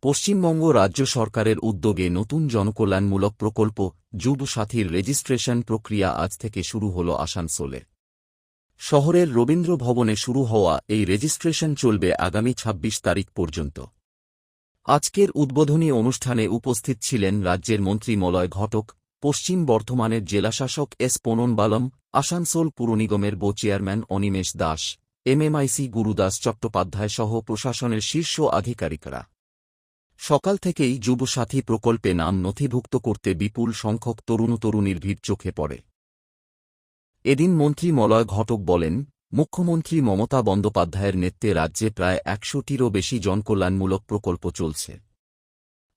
পশ্চিমবঙ্গ রাজ্য সরকারের উদ্যোগে নতুন জনকল্যাণমূলক প্রকল্প যুব সাথীর রেজিস্ট্রেশন প্রক্রিয়া আজ থেকে শুরু হল আসানসোলে। শহরের রবীন্দ্র ভবনে শুরু হওয়া এই রেজিস্ট্রেশন চলবে আগামী ২৬ তারিখ পর্যন্ত। আজকের উদ্বোধনী অনুষ্ঠানে উপস্থিত ছিলেন রাজ্যের মন্ত্রী মলয় ঘটক, পশ্চিম বর্ধমানের জেলাশাসক এস পননবালম, আসানসোল পুর নিগমের চেয়ারম্যান অনিমেষ দাস, এমএমআইসি গুরুদাস চট্টোপাধ্যায় সহ প্রশাসনের শীর্ষ আধিকারিকরা। সকাল থেকেই যুবসাথী প্রকল্পে নাম নথিভুক্ত করতে বিপুল সংখ্যক তরুণ-তরুণীর ভিড় চোখে পড়ে। এদিন মন্ত্রী মলয় ঘটক বলেন, মুখ্যমন্ত্রী মমতা বন্দ্যোপাধ্যায়ের নেতৃত্বে রাজ্যে প্রায় ১০০টিরও বেশি জনকল্যাণমূলক প্রকল্প চলছে।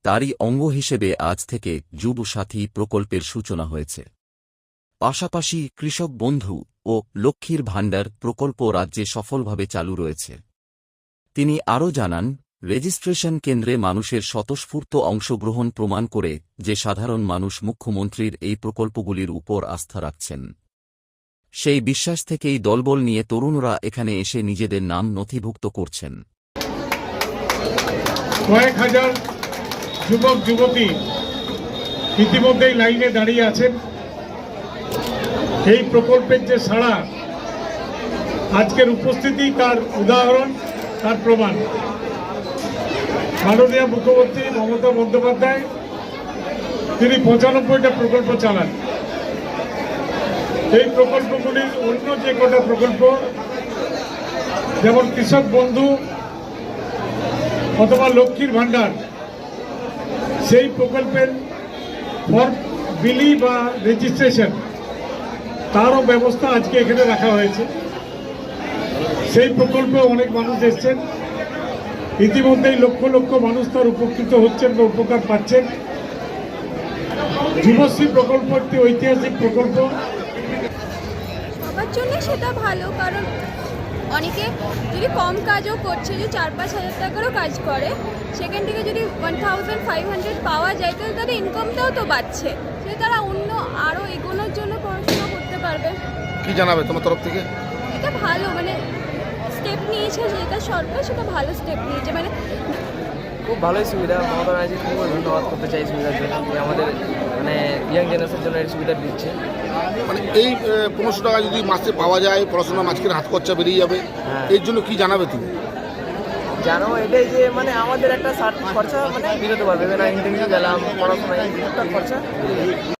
তারই অঙ্গ হিসেবে আজ থেকে যুবসাথী প্রকল্পের সূচনা হয়েছে। পাশাপাশি কৃষক বন্ধু ও লক্ষ্মীর ভাণ্ডার প্রকল্প রাজ্যে সফলভাবে চালু রয়েছে। তিনি আরও জানান, রেজিস্ট্রেশন কেন্দ্রে মানুষের স্বতঃস্ফূর্ত অংশগ্রহণ প্রমাণ করে যে সাধারণ মানুষ মুখ্যমন্ত্রীর এই প্রকল্পগুলির উপর আস্থা রাখছেন। সেই বিশ্বাস থেকেই দলবল নিয়ে তরুণরা এখানে এসে নিজেদের নাম নথিভুক্ত করছেন। কয়েক হাজার যুবক যুবতী ইতিমধ্যেই লাইনে দাঁড়িয়ে আছেন। এই প্রকল্পের যে সাড়া, আজকের উপস্থিতি তার উদাহরণ, তার প্রমাণ। মাননীয় মুখ্যমন্ত্রী মমতা বন্দ্যোপাধ্যায় তিনি ৯৫টা প্রকল্প চালান। এই প্রকল্পগুলির অন্য যে কটা প্রকল্প, যেমন কৃষক বন্ধু অথবা লক্ষ্মীর ভাণ্ডার, সেই প্রকল্পের ফর্ম বিলি বা রেজিস্ট্রেশন তারও ব্যবস্থা আজকে এখানে রাখা হয়েছে। সেই প্রকল্পে অনেক মানুষ এসছেন। ইতিমধ্যেই লক্ষ লক্ষ মানুষ তার উপকৃত হচ্ছেন বা উপকার পাচ্ছেন। যুবশ্রী প্রকল্প একটি ঐতিহাসিক প্রকল্প। সবার জন্য সেটা ভালো, কারণ অনেকে যদি কম কাজও করছে, যে ৪-৫ হাজার টাকারও কাজ করে, সেখান থেকে যদি 1500 পাওয়া যায়, তাহলে তাদের ইনকামটাও তো বাড়ছে। সে তারা অন্য আরও এগোনোর জন্য পড়াশোনা করতে পারবে। কি জানাবে তোমার তরফ থেকে? এটা ভালো, মানে স্টেপ নিয়েছে যেটা সরকার, সেটা ভালো স্টেপ নিয়েছে। মানে খুব ভালোই সুবিধা। মমতা ব্যানার্জি খুব ধন্যবাদ করতে চাই সুবিধার জন্য, আমাদের মানে ইয়াং জেনারেশনের জন্য এই সুবিধা দিচ্ছে। মানে এই ১৫০০ টাকা যদি মাসে পাওয়া যায়, পড়াশোনার মাঝখানে হাত খরচা বেরিয়ে যাবে, এর জন্য কি জানাবে তুমি? জানো এটাই যে মানে আমাদের একটা খরচা মানে বেরোতে পারবে না, ইন্টারভিউ গেলাম, পড়াশোনায় একটা খরচা।